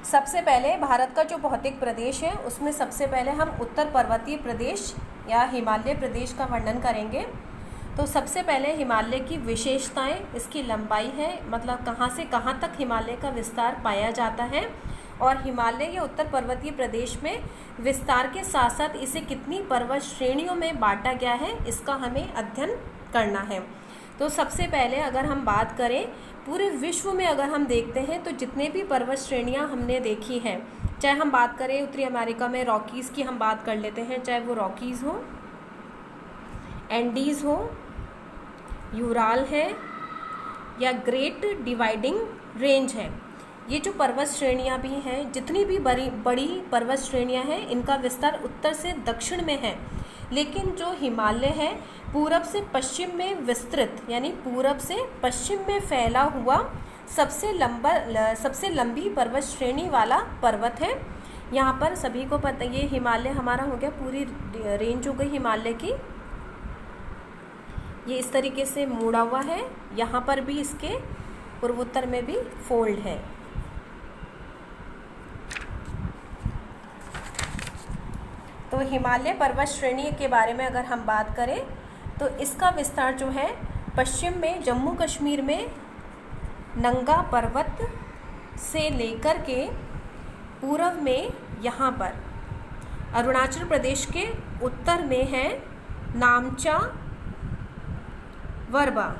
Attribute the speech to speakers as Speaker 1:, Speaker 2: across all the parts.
Speaker 1: सबसे पहले भारत का जो भौतिक प्रदेश है उसमें सबसे पहले हम उत्तर पर्वतीय प्रदेश या हिमालय प्रदेश का वर्णन करेंगे। तो सबसे पहले हिमालय की विशेषताएं, इसकी लंबाई है, मतलब कहाँ से कहाँ तक हिमालय का विस्तार पाया जाता है, और हिमालय या उत्तर पर्वतीय प्रदेश में विस्तार के साथ साथ इसे कितनी पर्वत श्रेणियों में बांटा गया है, इसका हमें अध्ययन करना है। तो सबसे पहले अगर हम बात करें पूरे विश्व में, अगर हम देखते हैं तो जितने भी पर्वत श्रेणियां हमने देखी हैं, चाहे हम बात करें उत्तरी अमेरिका में रॉकीज़ की हम बात कर लेते हैं, चाहे वो रॉकीज़ हो, एंडीज़ हो, यूराल है या ग्रेट डिवाइडिंग रेंज है, ये जो पर्वत श्रेणियां भी हैं, जितनी भी बड़ी पर्वत श्रेणियां हैं, इनका विस्तार उत्तर से दक्षिण में है। लेकिन जो हिमालय है पूरब से पश्चिम में विस्तृत, यानी पूरब से पश्चिम में फैला हुआ सबसे लंबी पर्वत श्रेणी वाला पर्वत है। यहाँ पर सभी को पता, ये हिमालय हमारा हो गया, पूरी रेंज हो गई हिमालय की। ये इस तरीके से मुड़ा हुआ है, यहाँ पर भी इसके पूर्वोत्तर में भी फोल्ड है। तो हिमालय पर्वत श्रेणी के बारे में अगर हम बात करें तो इसका विस्तार जो है पश्चिम में जम्मू कश्मीर में नंगा पर्वत से लेकर के पूर्व में यहाँ पर अरुणाचल प्रदेश के उत्तर में है नामचा वरबा,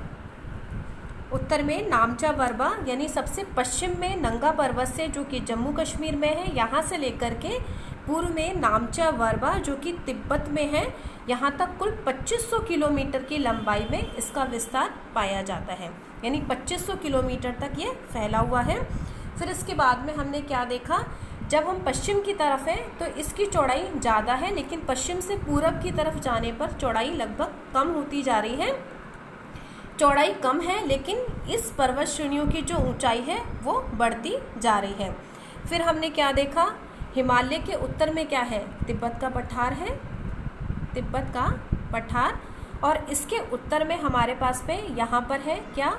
Speaker 1: उत्तर में नामचा वरबा, यानी सबसे पश्चिम में नंगा पर्वत से जो कि जम्मू कश्मीर में है, यहाँ से लेकर के पूर्व में नामचा वरबा जो कि तिब्बत में है, यहाँ तक कुल 2500 किलोमीटर की लंबाई में इसका विस्तार पाया जाता है, यानी 2500 किलोमीटर तक ये फैला हुआ है। फिर इसके बाद में हमने क्या देखा, जब हम पश्चिम की तरफ हैं तो इसकी चौड़ाई ज़्यादा है, लेकिन पश्चिम से पूरब की तरफ जाने पर चौड़ाई लगभग कम होती जा रही है। चौड़ाई कम है लेकिन इस पर्वत श्रेणियों की जो ऊंचाई है वो बढ़ती जा रही है। फिर हमने क्या देखा, हिमालय के उत्तर में क्या है, तिब्बत का पठार है, तिब्बत का पठार, और इसके उत्तर में हमारे पास में यहाँ पर है क्या,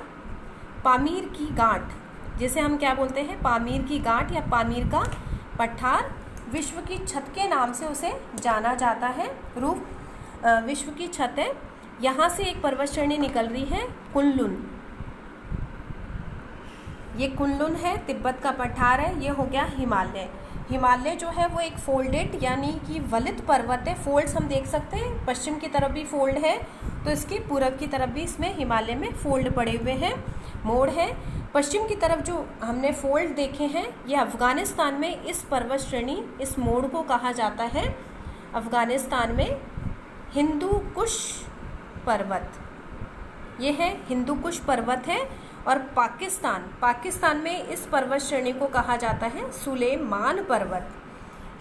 Speaker 1: पामीर की गांठ, जिसे हम क्या बोलते हैं, पामीर की गांठ या पामीर का पठार। विश्व की छत के नाम से उसे जाना जाता है, रूप विश्व की छत है। यहाँ से एक पर्वत श्रेणी निकल रही है कुनलुन, ये कुनलुन है, तिब्बत का पठार है, ये हो गया हिमालय। हिमालय जो है वो एक फोल्डेड यानी कि वलित पर्वत है। फोल्ड्स हम देख सकते हैं, पश्चिम की तरफ भी फोल्ड है तो इसके पूरब की तरफ भी इसमें हिमालय में फोल्ड पड़े हुए हैं, मोड़ है। पश्चिम की तरफ जो हमने फोल्ड देखे हैं ये अफ़गानिस्तान में इस पर्वत श्रेणी, इस मोड़ को कहा जाता है अफ़गानिस्तान में हिंदू कुश पर्वत, ये है हिंदू कुश पर्वत है। और पाकिस्तान में इस पर्वत श्रेणी को कहा जाता है सुलेमान पर्वत।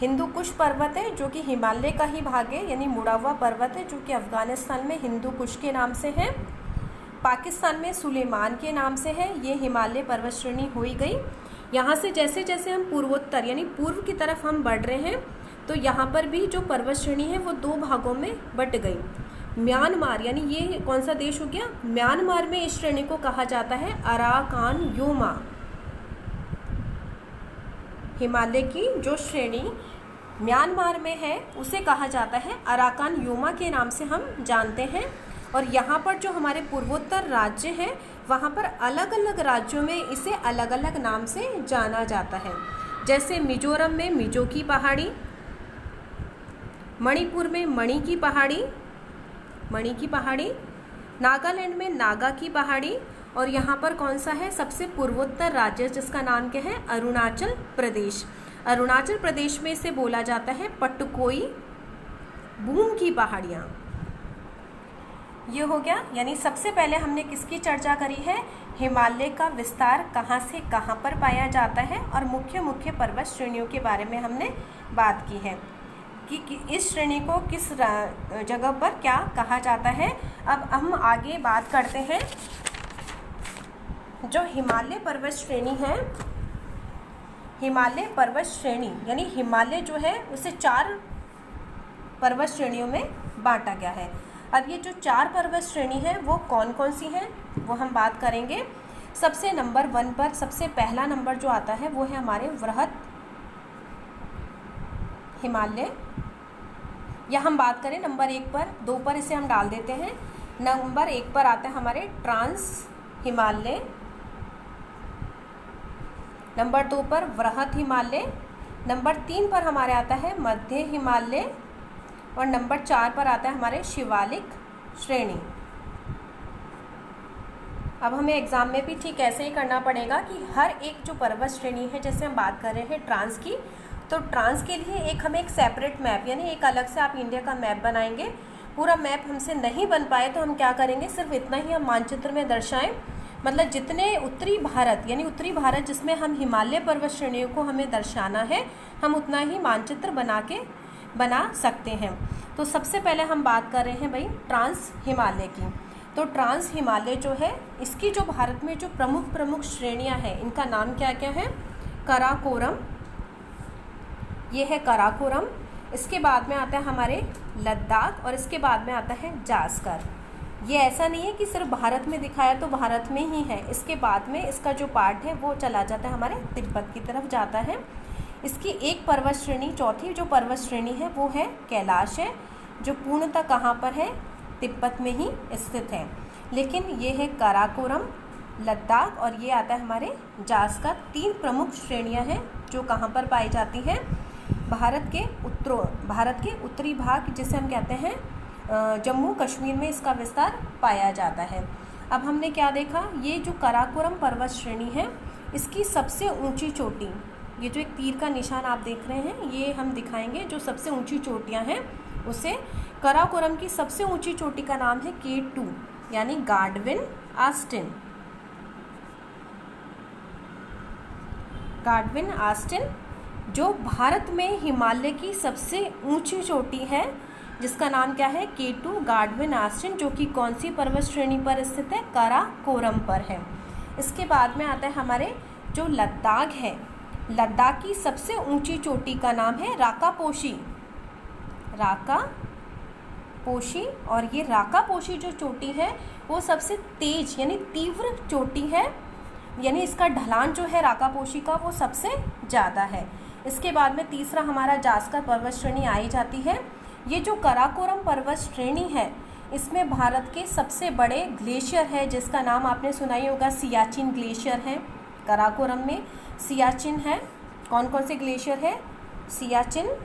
Speaker 1: हिंदू कुश पर्वत है जो कि हिमालय का ही भाग है, यानी मुड़ा हुआ पर्वत है, जो कि अफ़गानिस्तान में हिंदू कुश के नाम से है, पाकिस्तान में सुलेमान के नाम से है। ये हिमालय पर्वत श्रेणी हुई गई। यहाँ से जैसे जैसे हम पूर्वोत्तर यानी पूर्व की तरफ हम बढ़ रहे हैं तो यहाँ पर भी जो पर्वत श्रेणी है वो दो भागों में बट गई। म्यांमार, यानी ये कौन सा देश हो गया, म्यांमार में इस श्रेणी को कहा जाता है अराकान योमा। हिमालय की जो श्रेणी म्यांमार में है उसे कहा जाता है अराकान योमा के नाम से हम जानते हैं। और यहाँ पर जो हमारे पूर्वोत्तर राज्य हैं वहाँ पर अलग अलग राज्यों में इसे अलग अलग नाम से जाना जाता है। जैसे मिजोरम में मिजो की पहाड़ी, मणिपुर में मणि की पहाड़ी, नागालैंड में नागा की पहाड़ी, और यहाँ पर कौन सा है सबसे पूर्वोत्तर राज्य जिसका नाम क्या है, अरुणाचल प्रदेश। अरुणाचल प्रदेश में इसे बोला जाता है पटकोई बूम की पहाड़ियाँ। ये हो गया, यानी सबसे पहले हमने किसकी चर्चा करी है, हिमालय का विस्तार कहाँ से कहाँ पर पाया जाता है, और मुख्य मुख्य पर्वत श्रेणियों के बारे में हमने बात की है कि इस श्रेणी को किस जगह पर क्या कहा जाता है। अब हम आगे बात करते हैं, जो हिमालय पर्वत श्रेणी है, हिमालय पर्वत श्रेणी यानी हिमालय जो है उसे 4 पर्वत श्रेणियों में बांटा गया है। अब ये जो 4 पर्वत श्रेणी है वो कौन कौन सी हैं वो हम बात करेंगे। सबसे नंबर 1 पर सबसे पहला नंबर जो आता है वो है हमारे वृहत हिमालय, या हम बात करें नंबर 1 पर, 2 पर इसे हम डाल देते हैं। नंबर 1 पर आता है हमारे ट्रांस हिमालय, नंबर 2 पर वृहत हिमालय, नंबर 3 पर हमारे आता है मध्य हिमालय, और नंबर 4 पर आता है हमारे शिवालिक श्रेणी। अब हमें एग्जाम में भी ठीक ऐसे ही करना पड़ेगा कि हर एक जो पर्वत श्रेणी है, जैसे हम बात कर रहे हैं ट्रांस की, तो ट्रांस के लिए एक हमें एक सेपरेट मैप, यानी एक अलग से आप इंडिया का मैप बनाएंगे। पूरा मैप हमसे नहीं बन पाए तो हम क्या करेंगे, सिर्फ इतना ही हम मानचित्र में दर्शाएं, मतलब जितने उत्तरी भारत, यानी उत्तरी भारत जिसमें हम हिमालय पर्वत श्रेणियों को हमें दर्शाना है, हम उतना ही मानचित्र बना सकते हैं। तो सबसे पहले हम बात कर रहे हैं भाई ट्रांस हिमालय की। तो ट्रांस हिमालय जो है, इसकी जो भारत में जो प्रमुख श्रेणियां हैं, इनका नाम क्या क्या है? काराकोरम, ये है काराकोरम। इसके बाद में आता है हमारे लद्दाख, और इसके बाद में आता है जास्कर। ये ऐसा नहीं है कि सिर्फ भारत में दिखाया तो भारत में ही है, इसके बाद में इसका जो पार्ट है वो चला जाता है हमारे तिब्बत की तरफ जाता है। इसकी एक पर्वत श्रेणी, चौथी जो पर्वत श्रेणी है वो है कैलाश है, जो पूर्णतः कहाँ पर है? तिब्बत में ही स्थित है। लेकिन ये है काराकोरम, लद्दाख, और ये आता है हमारे जास्कर। 3 प्रमुख श्रेणियां हैं जो कहाँ पर पाई जाती हैं? भारत के उत्तरी भाग, जिसे हम कहते हैं जम्मू कश्मीर में इसका विस्तार पाया जाता है। अब हमने क्या देखा, ये जो काराकोरम पर्वत श्रेणी है, इसकी सबसे ऊंची चोटी, ये जो एक तीर का निशान आप देख रहे हैं, ये हम दिखाएंगे जो सबसे ऊंची चोटियां हैं उसे। काराकोरम की सबसे ऊंची चोटी का नाम है K2, यानी गाडविन आस्टिन, जो भारत में हिमालय की सबसे ऊंची चोटी है, जिसका नाम क्या है? K2 गाडविन आस्टिन, जो कि कौन सी पर्वत श्रेणी पर स्थित है? काराकोरम पर है। इसके बाद में आता है हमारे जो लद्दाख है, लद्दाख की सबसे ऊंची चोटी का नाम है राकापोशी, और ये राकापोशी जो चोटी है वो सबसे तेज यानी तीव्र चोटी है, यानी इसका ढलान जो है राकापोशी का वो सबसे ज़्यादा है। इसके बाद में तीसरा हमारा जास्कर पर्वत श्रेणी आई जाती है। ये जो काराकोरम पर्वत श्रेणी है, इसमें भारत के सबसे बड़े ग्लेशियर है, जिसका नाम आपने सुना ही होगा, सियाचिन ग्लेशियर है। काराकोरम में सियाचिन है। कौन कौन से ग्लेशियर है? सियाचिन।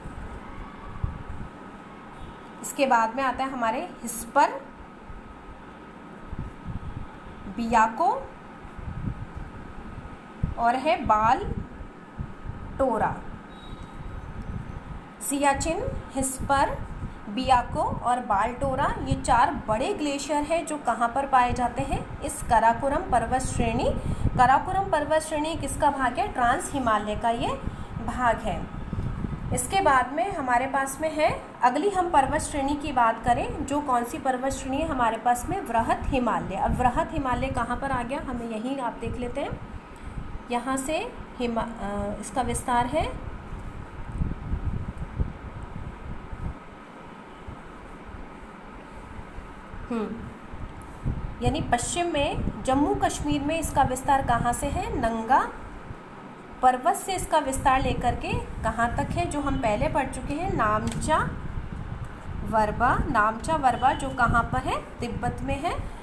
Speaker 1: इसके बाद में आता है हमारे हिस्पर, बियाको, और है बालटोरा। सियाचिन, हिस्पर, बियाको और बालटोरा, ये 4 बड़े ग्लेशियर हैं जो कहाँ पर पाए जाते हैं? इस काराकोरम पर्वत श्रेणी। काराकोरम पर्वत श्रेणी किसका भाग है? ट्रांस हिमालय का ये भाग है। इसके बाद में हमारे पास में है, अगली हम पर्वत श्रेणी की बात करें, जो कौन सी पर्वत श्रेणी है हमारे पास में? वृहत हिमालय। अब वृहत हिमालय कहाँ पर आ गया? हमें यही आप देख लेते हैं, यहाँ से इसका विस्तार है यानी पश्चिम में जम्मू कश्मीर में इसका विस्तार कहाँ से है? नंगा पर्वत से इसका विस्तार लेकर के कहाँ तक है? जो हम पहले पढ़ चुके हैं, नामचा वरबा, जो कहाँ पर है? तिब्बत में है।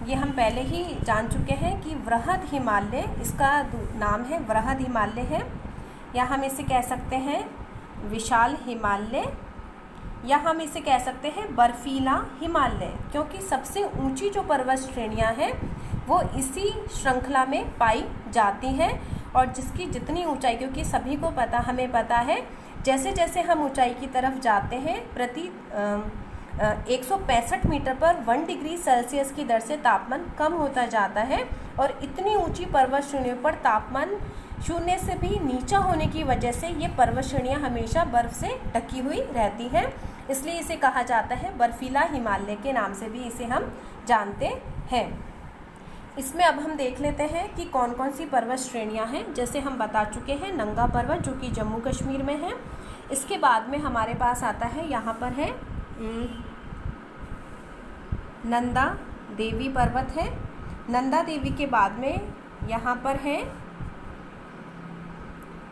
Speaker 1: ये हम पहले ही जान चुके हैं कि वृहद हिमालय, इसका नाम है वृहद हिमालय है, या हम इसे कह सकते हैं विशाल हिमालय, या हम इसे कह सकते हैं बर्फीला हिमालय, क्योंकि सबसे ऊंची जो पर्वत श्रेणियां हैं वो इसी श्रृंखला में पाई जाती हैं, और जिसकी जितनी ऊंचाई, क्योंकि सभी को पता, हमें पता है, जैसे जैसे हम ऊंचाई की तरफ जाते हैं, प्रति 165 मीटर पर 1 डिग्री सेल्सियस की दर से तापमान कम होता जाता है, और इतनी ऊंची पर्वत श्रेणियों पर तापमान 0 से भी नीचा होने की वजह से ये पर्वत श्रेणियाँ हमेशा बर्फ़ से ढकी हुई रहती हैं, इसलिए इसे कहा जाता है बर्फीला हिमालय के नाम से भी इसे हम जानते हैं। इसमें अब हम देख लेते हैं कि कौन कौन सी पर्वत श्रेणियां हैं। जैसे हम बता चुके हैं नंगा पर्वत, जो कि जम्मू कश्मीर में है। इसके बाद में हमारे पास आता है, यहाँ पर है नंदा देवी पर्वत है। नंदा देवी के बाद में यहाँ पर है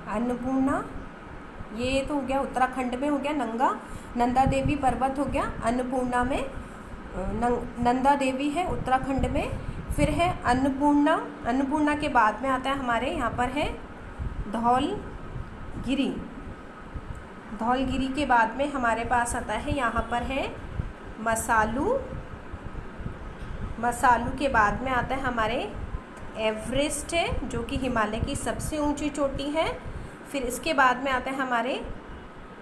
Speaker 1: अन्नपूर्णा, ये तो हो गया उत्तराखंड में, हो गया नंगा। नंदा देवी पर्वत हो गया अन्नपूर्णा में, नंदा देवी है उत्तराखंड में। फिर है अन्नपूर्णा, अन्नपूर्णा के बाद में आता है हमारे यहाँ पर है धौलगिरी, धौलगिरी के बाद में हमारे पास आता है यहाँ पर है मसालू, मसालू के बाद में आता है हमारे एवरेस्ट है जो कि हिमालय की सबसे ऊंची चोटी है। फिर इसके बाद में आता है हमारे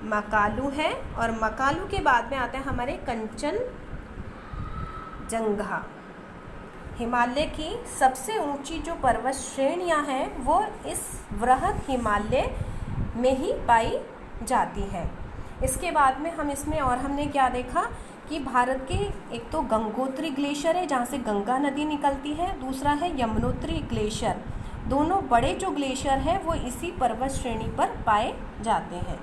Speaker 1: मकालू है, और मकालू के बाद में आता है हमारे कंचनजंगा। हिमालय की सबसे ऊंची जो पर्वत श्रेणियां हैं वो इस वृहद हिमालय में ही पाई जाती है। इसके बाद में हम इसमें और हमने क्या देखा कि भारत के एक तो गंगोत्री ग्लेशियर है जहाँ से गंगा नदी निकलती है, दूसरा है यमुनोत्री ग्लेशियर। दोनों बड़े जो ग्लेशियर हैं वो इसी पर्वत श्रेणी पर पाए जाते हैं।